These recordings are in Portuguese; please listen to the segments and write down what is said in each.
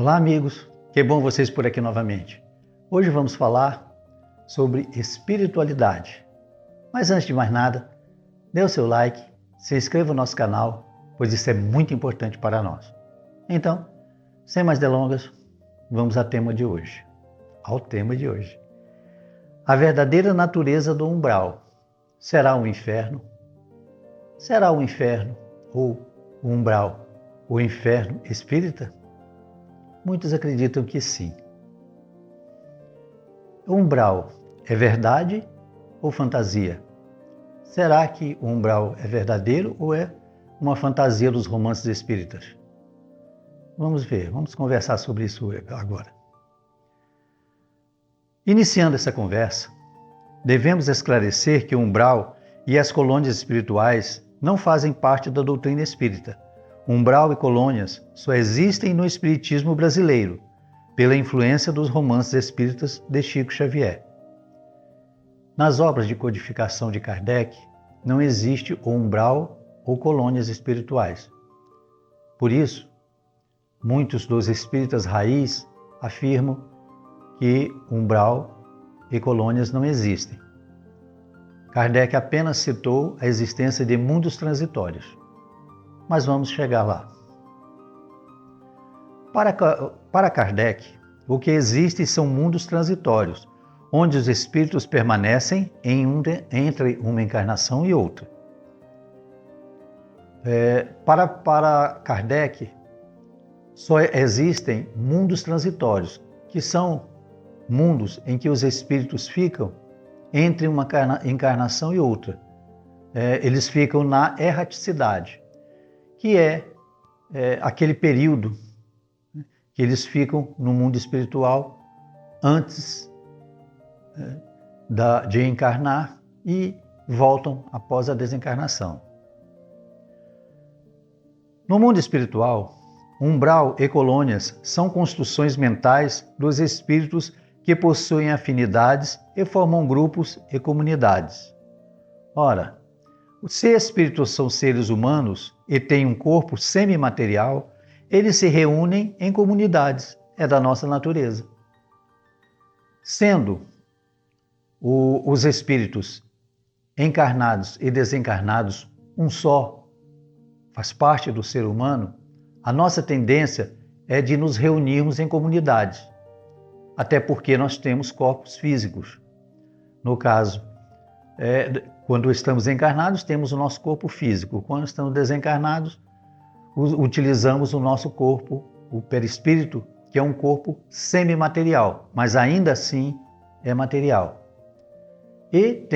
Olá, amigos, que bom vocês por aqui novamente. Hoje vamos falar sobre espiritualidade. Mas antes de mais nada, dê o seu like, se inscreva no nosso canal, pois isso é muito importante para nós. Então, sem mais delongas, vamos ao tema de hoje. A verdadeira natureza do umbral. Será um inferno? Será o inferno ou o umbral o inferno espírita? Muitos acreditam que sim. O umbral é verdade ou fantasia? Será que o umbral é verdadeiro ou é uma fantasia dos romances espíritas? Vamos ver, vamos conversar sobre isso agora. Iniciando essa conversa, devemos esclarecer que o umbral e as colônias espirituais não fazem parte da doutrina espírita. Umbral e colônias só existem no espiritismo brasileiro, pela influência dos romances espíritas de Chico Xavier. Nas obras de codificação de Kardec, não existe o umbral ou colônias espirituais. Por isso, muitos dos espíritas raiz afirmam que umbral e colônias não existem. Kardec apenas citou a existência de mundos transitórios. Mas vamos chegar lá. Para Kardec, o que existe são mundos transitórios, onde os espíritos permanecem entre uma encarnação e outra. Para Kardec, só existem mundos transitórios, que são mundos em que os espíritos ficam entre uma encarnação e outra. Eles ficam na erraticidade, que é aquele período que eles ficam no mundo espiritual antes de encarnar e voltam após a desencarnação. No mundo espiritual, umbral e colônias são construções mentais dos espíritos que possuem afinidades e formam grupos e comunidades. Ora, se espíritos são seres humanos e têm um corpo semimaterial, eles se reúnem em comunidades, é da nossa natureza. Sendo os espíritos encarnados e desencarnados um só, faz parte do ser humano, a nossa tendência é de nos reunirmos em comunidades, até porque nós temos corpos físicos. No caso, quando estamos encarnados, temos o nosso corpo físico. Quando estamos desencarnados, utilizamos o nosso corpo, o perispírito, que é um corpo semimaterial, mas ainda assim é material. E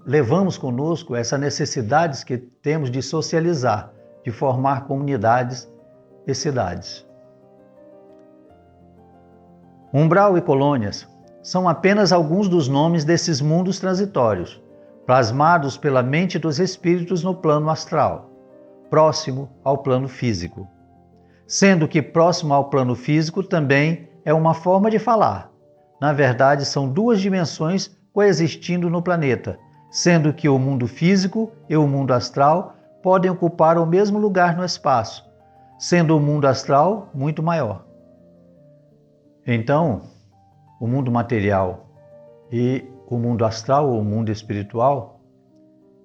levamos conosco essa necessidade que temos de socializar, de formar comunidades e cidades. Umbral e colônias são apenas alguns dos nomes desses mundos transitórios, plasmados pela mente dos espíritos no plano astral, próximo ao plano físico. Sendo que próximo ao plano físico também é uma forma de falar. Na verdade, são duas dimensões coexistindo no planeta, sendo que o mundo físico e o mundo astral podem ocupar o mesmo lugar no espaço, sendo o mundo astral muito maior. Então, o mundo material e o mundo astral ou o mundo espiritual,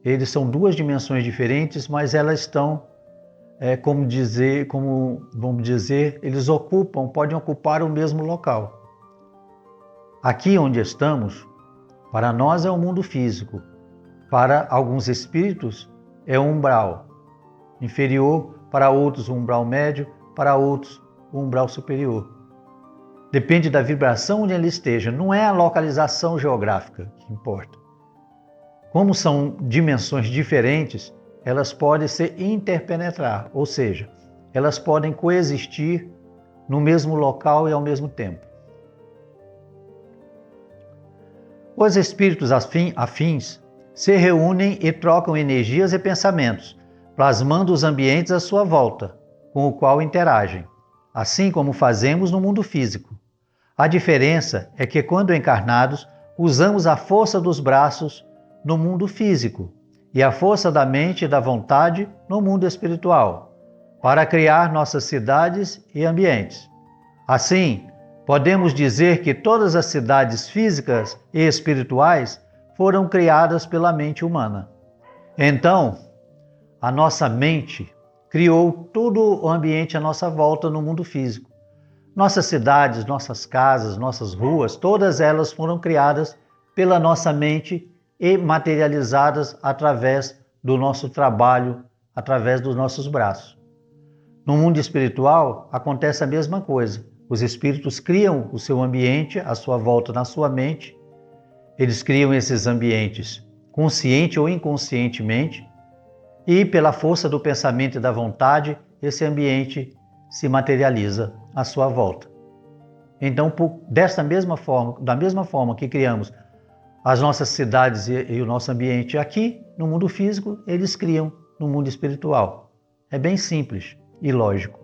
eles são duas dimensões diferentes, mas elas estão, eles podem ocupar o mesmo local. Aqui onde estamos, para nós é o mundo físico, para alguns espíritos é o umbral inferior, para outros o umbral médio, para outros o umbral superior. Depende da vibração onde ele esteja, não é a localização geográfica que importa. Como são dimensões diferentes, elas podem se interpenetrar, ou seja, elas podem coexistir no mesmo local e ao mesmo tempo. Os espíritos afins se reúnem e trocam energias e pensamentos, plasmando os ambientes à sua volta, com o qual interagem, assim como fazemos no mundo físico. A diferença é que, quando encarnados, usamos a força dos braços no mundo físico e a força da mente e da vontade no mundo espiritual, para criar nossas cidades e ambientes. Assim, podemos dizer que todas as cidades físicas e espirituais foram criadas pela mente humana. Então, a nossa mente criou todo o ambiente à nossa volta no mundo físico. Nossas cidades, nossas casas, nossas ruas, todas elas foram criadas pela nossa mente e materializadas através do nosso trabalho, através dos nossos braços. No mundo espiritual, acontece a mesma coisa. Os espíritos criam o seu ambiente à sua volta na sua mente. Eles criam esses ambientes consciente ou inconscientemente e, pela força do pensamento e da vontade, esse ambiente se materializa à sua volta. Então, da mesma forma que criamos as nossas cidades e o nosso ambiente aqui, no mundo físico, eles criam no mundo espiritual. É bem simples e lógico.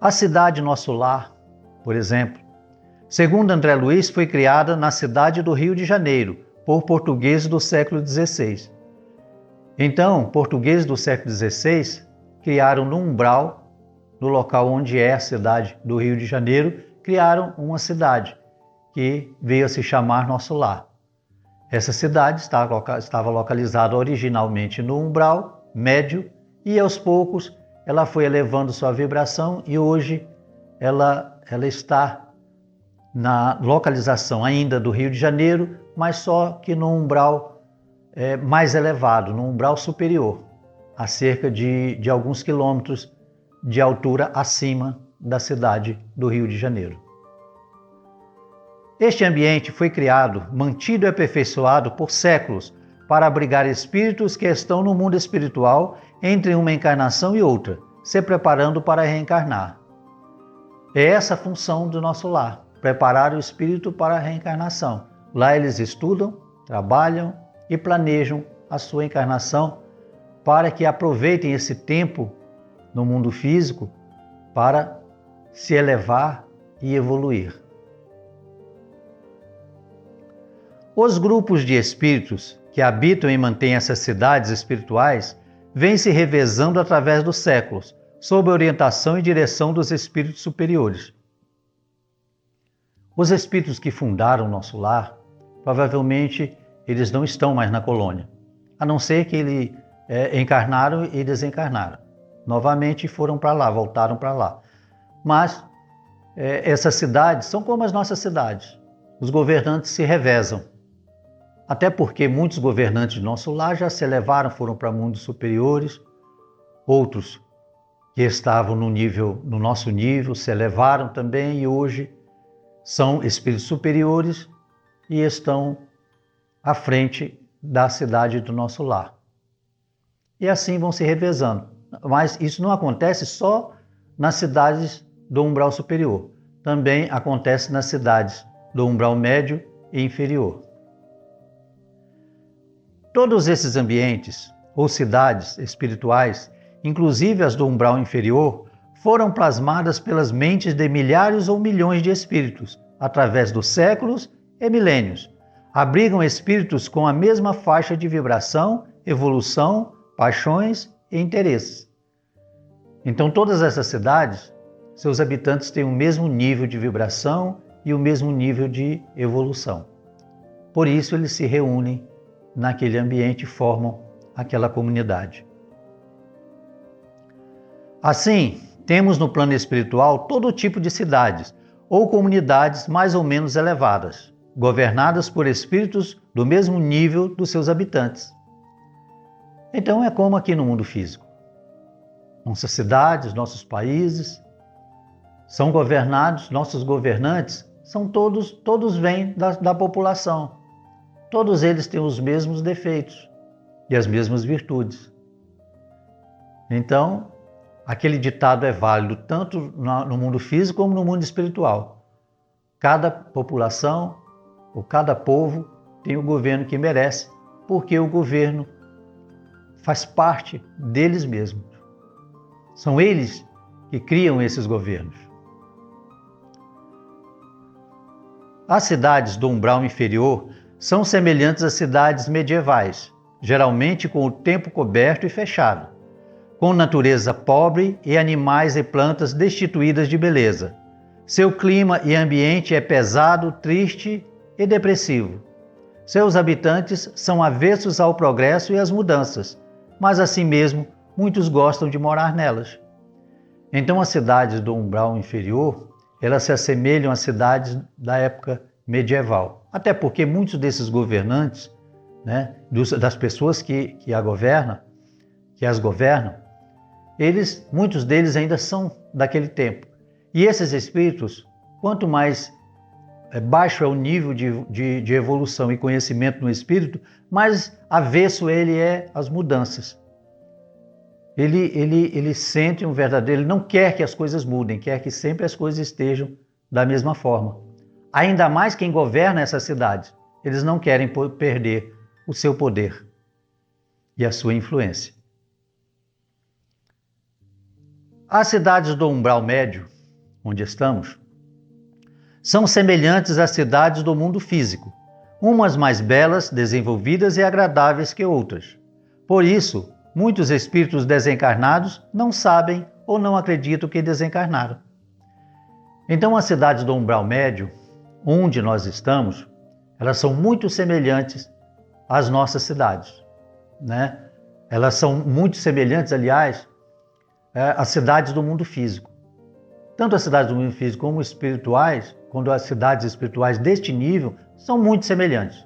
A cidade Nosso Lar, por exemplo, segundo André Luiz, foi criada na cidade do Rio de Janeiro, por portugueses do século XVI. Então, portugueses do século XVI criaram no umbral, no local onde é a cidade do Rio de Janeiro, criaram uma cidade que veio a se chamar Nosso Lar. Essa cidade estava localizada originalmente no umbral médio e aos poucos ela foi elevando sua vibração e hoje ela está na localização ainda do Rio de Janeiro, mas só que no umbral mais elevado, no umbral superior, a cerca de alguns quilômetros de altura acima da cidade do Rio de Janeiro. Este ambiente foi criado, mantido e aperfeiçoado por séculos para abrigar espíritos que estão no mundo espiritual entre uma encarnação e outra, se preparando para reencarnar. É essa a função do nosso lar, preparar o espírito para a reencarnação. Lá eles estudam, trabalham e planejam a sua encarnação para que aproveitem esse tempo no mundo físico para se elevar e evoluir. Os grupos de espíritos que habitam e mantêm essas cidades espirituais vêm se revezando através dos séculos, sob a orientação e direção dos espíritos superiores. Os espíritos que fundaram o Nosso Lar, provavelmente eles não estão mais na colônia, a não ser que eles encarnaram e desencarnaram. Novamente foram para lá, voltaram para lá. Mas essas cidades são como as nossas cidades. Os governantes se revezam. Até porque muitos governantes de Nosso Lar já se elevaram, foram para mundos superiores. Outros que estavam no nosso nível se elevaram também e hoje são espíritos superiores e estão à frente da cidade do Nosso Lar. E assim vão se revezando. Mas isso não acontece só nas cidades do umbral superior. Também acontece nas cidades do umbral médio e inferior. Todos esses ambientes ou cidades espirituais, inclusive as do umbral inferior, foram plasmadas pelas mentes de milhares ou milhões de espíritos, através dos séculos e milênios. Abrigam espíritos com a mesma faixa de vibração, evolução, paixões e interesses. Então, todas essas cidades, seus habitantes têm o mesmo nível de vibração e o mesmo nível de evolução. Por isso, eles se reúnem naquele ambiente e formam aquela comunidade. Assim, temos no plano espiritual todo tipo de cidades ou comunidades mais ou menos elevadas, governadas por espíritos do mesmo nível dos seus habitantes. Então é como aqui no mundo físico. Nossas cidades, nossos países são governados, nossos governantes são todos vêm da população. Todos eles têm os mesmos defeitos e as mesmas virtudes. Então, aquele ditado é válido tanto no mundo físico como no mundo espiritual. Cada população ou cada povo tem o governo que merece, porque o governo faz parte deles mesmos. São eles que criam esses governos. As cidades do umbral inferior são semelhantes às cidades medievais, geralmente com o tempo coberto e fechado. com natureza pobre e animais e plantas destituídas de beleza. Seu clima e ambiente é pesado, triste e depressivo. Seus habitantes são avessos ao progresso e às mudanças, mas assim mesmo muitos gostam de morar nelas. Então as cidades do umbral inferior, elas se assemelham às cidades da época medieval. Até porque muitos desses governantes, né, das pessoas que as governam, muitos deles ainda são daquele tempo. E esses espíritos, quanto mais baixo é o nível de evolução e conhecimento no espírito, mais avesso ele é às mudanças. Ele sente um verdadeiro, ele não quer que as coisas mudem, quer que sempre as coisas estejam da mesma forma. Ainda mais quem governa essas cidades, eles não querem perder o seu poder e a sua influência. As cidades do umbral médio, onde estamos, são semelhantes às cidades do mundo físico, umas mais belas, desenvolvidas e agradáveis que outras. Por isso, muitos espíritos desencarnados não sabem ou não acreditam que desencarnaram. Então, as cidades do umbral médio, onde nós estamos, elas são muito semelhantes às nossas cidades, né? Elas são muito semelhantes, aliás, às cidades do mundo físico. Tanto as cidades do mundo físico como espirituais, quando as cidades espirituais deste nível, são muito semelhantes.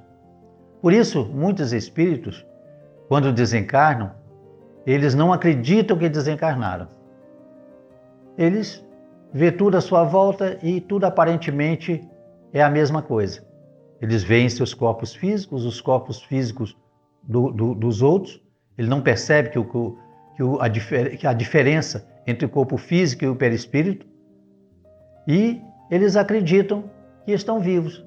Por isso, muitos espíritos, quando desencarnam, eles não acreditam que desencarnaram. Eles vêem tudo à sua volta e tudo aparentemente é a mesma coisa. Eles veem seus corpos físicos, os corpos físicos dos outros. Ele não percebe que a diferença entre o corpo físico e o perispírito. E eles acreditam que estão vivos.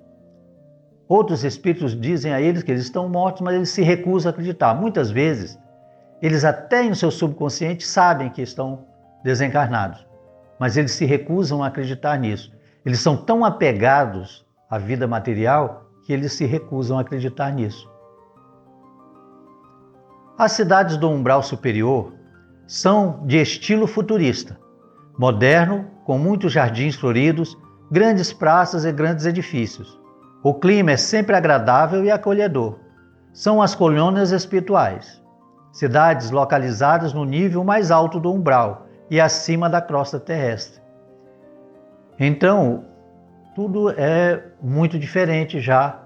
Outros espíritos dizem a eles que eles estão mortos, mas eles se recusam a acreditar. Muitas vezes, eles até em seu subconsciente sabem que estão desencarnados, mas eles se recusam a acreditar nisso. Eles são tão apegados à vida material que eles se recusam a acreditar nisso. As cidades do umbral superior são de estilo futurista, moderno, com muitos jardins floridos, grandes praças e grandes edifícios. O clima é sempre agradável e acolhedor. São as colônias espirituais, cidades localizadas no nível mais alto do umbral e acima da crosta terrestre. Então, tudo é muito diferente já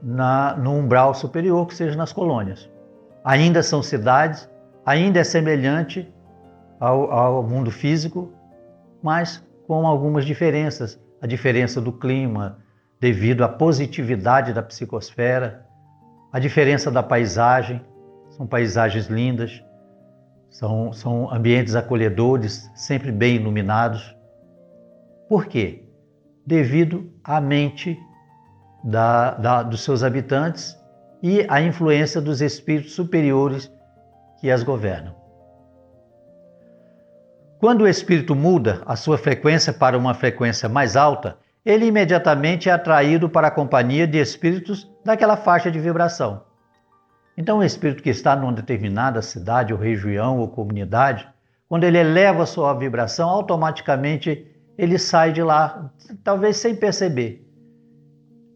no umbral superior, que seja nas colônias. Ainda são cidades, ainda é semelhante ao mundo físico, mas com algumas diferenças. A diferença do clima, devido à positividade da psicosfera, a diferença da paisagem, são paisagens lindas, são ambientes acolhedores, sempre bem iluminados. Por quê? Devido à mente dos seus habitantes e à influência dos espíritos superiores que as governam. Quando o espírito muda a sua frequência para uma frequência mais alta, ele imediatamente é atraído para a companhia de espíritos daquela faixa de vibração. Então, o espírito que está numa determinada cidade ou região ou comunidade, quando ele eleva a sua vibração, automaticamente ele sai de lá, talvez sem perceber.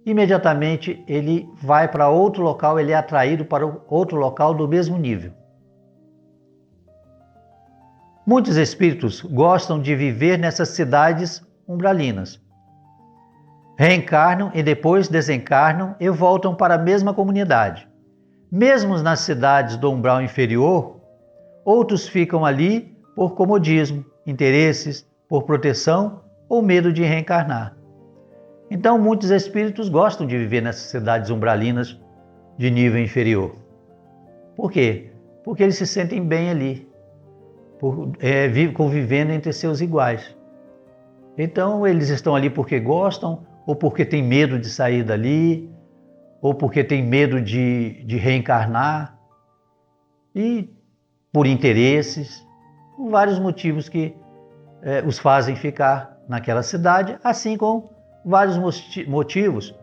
Imediatamente ele vai para outro local, ele é atraído para outro local do mesmo nível. Muitos espíritos gostam de viver nessas cidades umbralinas. Reencarnam e depois desencarnam e voltam para a mesma comunidade. Mesmo nas cidades do umbral inferior, outros ficam ali por comodismo, interesses, por proteção ou medo de reencarnar. Então, muitos espíritos gostam de viver nessas cidades umbralinas de nível inferior. Por quê? Porque eles se sentem bem ali, convivendo entre seus iguais. Então, eles estão ali porque gostam, ou porque têm medo de sair dali, ou porque têm medo de reencarnar, e por interesses, por vários motivos que os fazem ficar naquela cidade, assim como vários motivos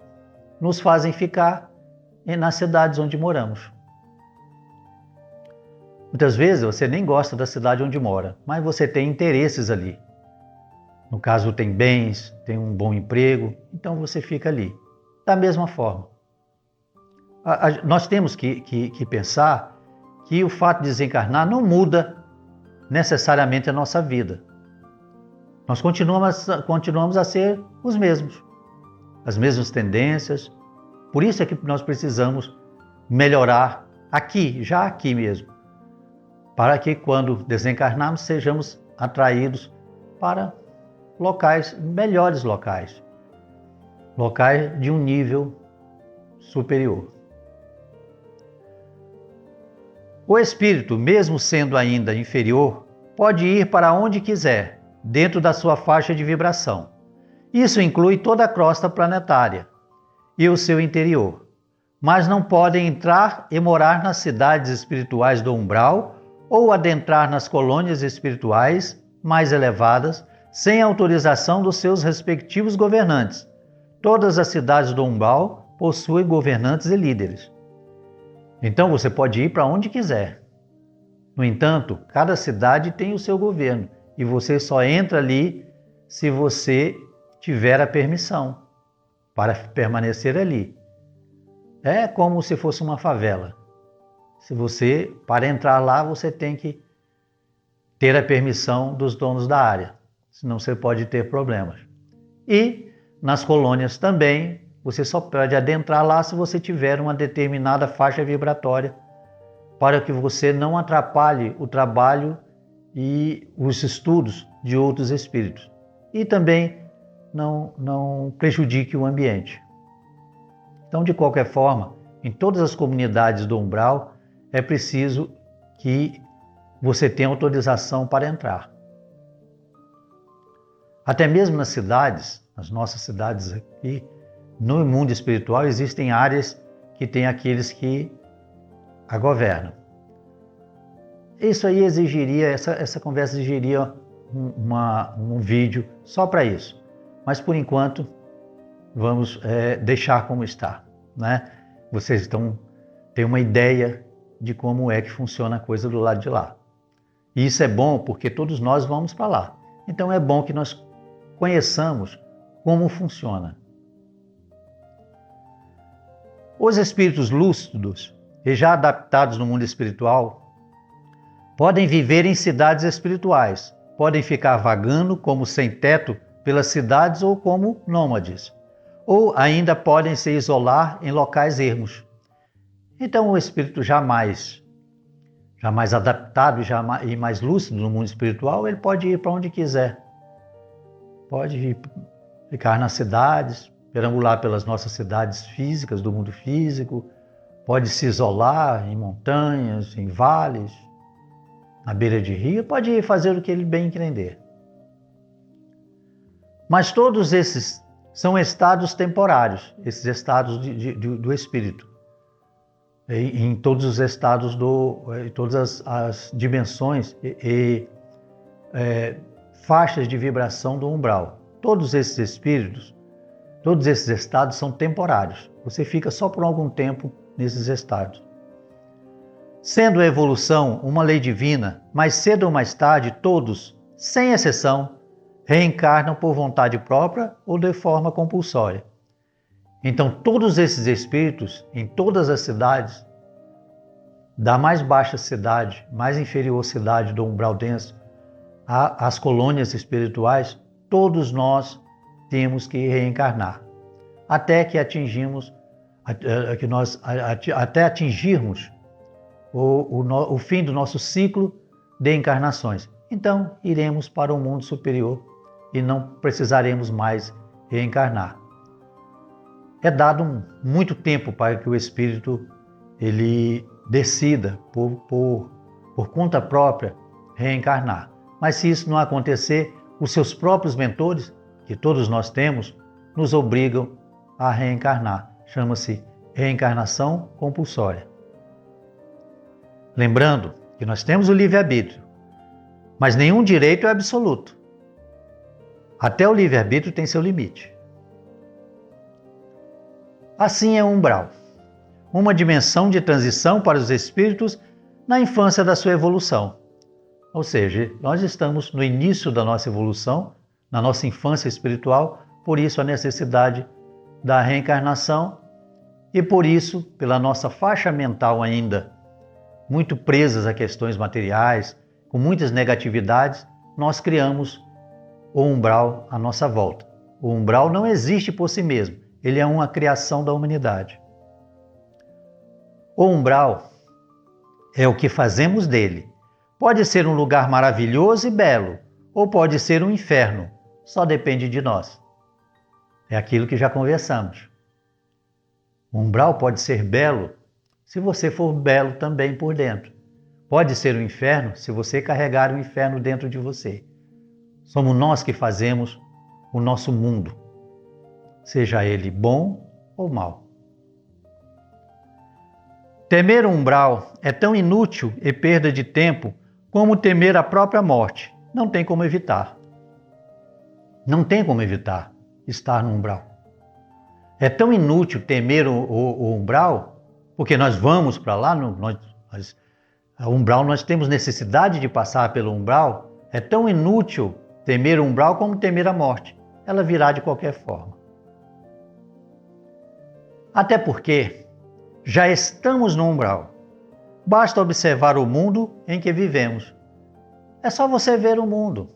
nos fazem ficar nas cidades onde moramos. Muitas vezes você nem gosta da cidade onde mora, mas você tem interesses ali. No caso, tem bens, tem um bom emprego, então você fica ali. Da mesma forma, nós temos que pensar que o fato de desencarnar não muda necessariamente a nossa vida. Nós continuamos a ser os mesmos, as mesmas tendências. Por isso é que nós precisamos melhorar aqui, já aqui mesmo, para que quando desencarnarmos sejamos atraídos para locais, melhores locais, locais de um nível superior. O espírito, mesmo sendo ainda inferior, pode ir para onde quiser, dentro da sua faixa de vibração. Isso inclui toda a crosta planetária e o seu interior, mas não podem entrar e morar nas cidades espirituais do umbral ou adentrar nas colônias espirituais mais elevadas sem autorização dos seus respectivos governantes. Todas as cidades do umbral possuem governantes e líderes. Então você pode ir para onde quiser. No entanto, cada cidade tem o seu governo e você só entra ali se você tiver a permissão para permanecer ali. É como se fosse uma favela. Para entrar lá, você tem que ter a permissão dos donos da área, senão você pode ter problemas. E nas colônias também, você só pode adentrar lá se você tiver uma determinada faixa vibratória, para que você não atrapalhe o trabalho e os estudos de outros espíritos. E também não prejudique o ambiente. Então, de qualquer forma, em todas as comunidades do umbral, é preciso que você tenha autorização para entrar. Até mesmo nas cidades, nas nossas cidades aqui, no mundo espiritual, existem áreas que tem aqueles que a governam. Isso aí exigiria, essa conversa exigiria um vídeo só para isso. Mas, por enquanto, vamos deixar como está, né? Vocês têm uma ideia de como é que funciona a coisa do lado de lá. E isso é bom porque todos nós vamos para lá. Então é bom que nós conheçamos como funciona. Os espíritos lúcidos e já adaptados no mundo espiritual podem viver em cidades espirituais, podem ficar vagando como sem teto pelas cidades ou como nômades, ou ainda podem se isolar em locais ermos. Então o espírito jamais adaptado e mais lúcido no mundo espiritual, ele pode ir para onde quiser. Pode ficar nas cidades, perambular pelas nossas cidades físicas, do mundo físico, pode se isolar em montanhas, em vales, na beira de rio, pode ir fazer o que ele bem entender. Mas todos esses são estados temporários, esses estados do espírito. Em todos os estados, em todas as dimensões e faixas de vibração do umbral. Todos esses espíritos, todos esses estados são temporários. Você fica só por algum tempo nesses estados. Sendo a evolução uma lei divina, mais cedo ou mais tarde, todos, sem exceção, reencarnam por vontade própria ou de forma compulsória. Então, todos esses espíritos, em todas as cidades, da mais baixa cidade, mais inferior cidade do umbral denso, às colônias espirituais, todos nós temos que reencarnar, até que atingirmos o fim do nosso ciclo de encarnações. Então, iremos para o mundo superior e não precisaremos mais reencarnar. É dado muito tempo para que o espírito ele decida por conta própria reencarnar. Mas se isso não acontecer, os seus próprios mentores, que todos nós temos, nos obrigam a reencarnar. Chama-se reencarnação compulsória. Lembrando que nós temos o livre-arbítrio, mas nenhum direito é absoluto. Até o livre-arbítrio tem seu limite. Assim é o umbral, uma dimensão de transição para os espíritos na infância da sua evolução. Ou seja, nós estamos no início da nossa evolução, na nossa infância espiritual, por isso a necessidade da reencarnação e por isso, pela nossa faixa mental ainda muito presas a questões materiais, com muitas negatividades, nós criamos o umbral à nossa volta. O umbral não existe por si mesmo, ele é uma criação da humanidade. O umbral é o que fazemos dele. Pode ser um lugar maravilhoso e belo, ou pode ser um inferno, só depende de nós. É aquilo que já conversamos. O umbral pode ser belo se você for belo também por dentro. Pode ser um inferno se você carregar o inferno dentro de você. Somos nós que fazemos o nosso mundo, seja ele bom ou mau. Temer o umbral é tão inútil e perda de tempo como temer a própria morte. Não tem como evitar. Não tem como evitar estar no umbral. É tão inútil temer o umbral, porque nós vamos para lá, o umbral, nós temos necessidade de passar pelo umbral. É tão inútil temer o umbral como temer a morte. Ela virá de qualquer forma. Até porque já estamos no umbral. Basta observar o mundo em que vivemos. É só você ver o mundo.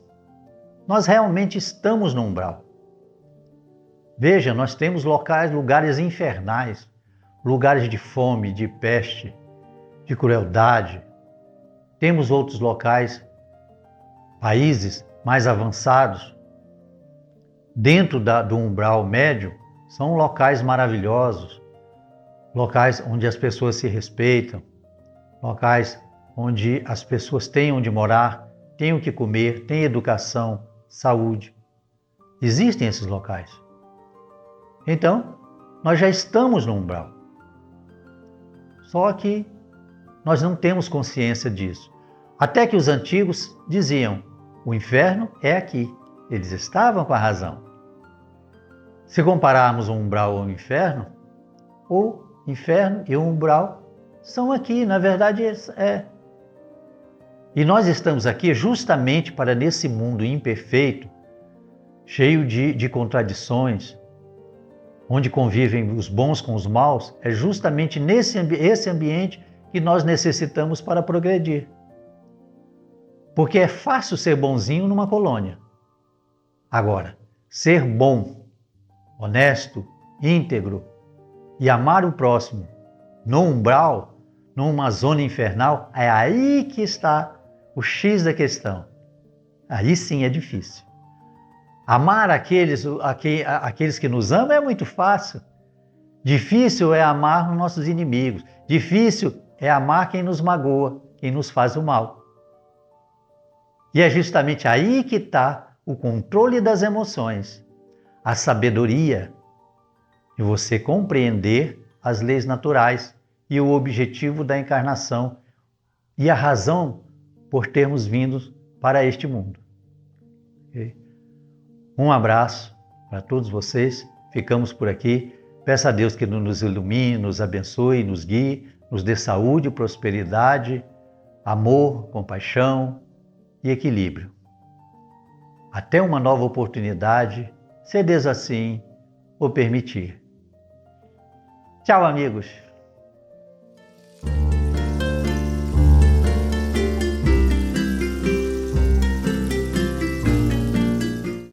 Nós realmente estamos no umbral. Veja, nós temos lugares infernais, lugares de fome, de peste, de crueldade. Temos outros locais, países mais avançados. Dentro do umbral médio, são locais maravilhosos, locais onde as pessoas se respeitam, locais onde as pessoas têm onde morar, têm o que comer, têm educação, saúde. Existem esses locais. Então, nós já estamos no umbral. Só que nós não temos consciência disso. Até que os antigos diziam, o inferno é aqui. Eles estavam com a razão. Se compararmos o umbral ao inferno, o inferno e o umbral são aqui, na verdade é. E nós estamos aqui justamente para nesse mundo imperfeito, cheio de contradições, onde convivem os bons com os maus, é justamente esse ambiente que nós necessitamos para progredir. Porque é fácil ser bonzinho numa colônia. Agora, ser bom, honesto, íntegro e amar o próximo no umbral, numa zona infernal, é aí que está o X da questão. Aí sim é difícil. Amar aqueles que nos amam é muito fácil. Difícil é amar os nossos inimigos. Difícil é amar quem nos magoa, quem nos faz o mal. E é justamente aí que está o controle das emoções, a sabedoria de você compreender as leis naturais e o objetivo da encarnação e a razão por termos vindo para este mundo. Okay? Um abraço para todos vocês, ficamos por aqui. Peço a Deus que nos ilumine, nos abençoe, nos guie, nos dê saúde, prosperidade, amor, compaixão e equilíbrio. Até uma nova oportunidade, se Deus assim o permitir. Tchau, amigos!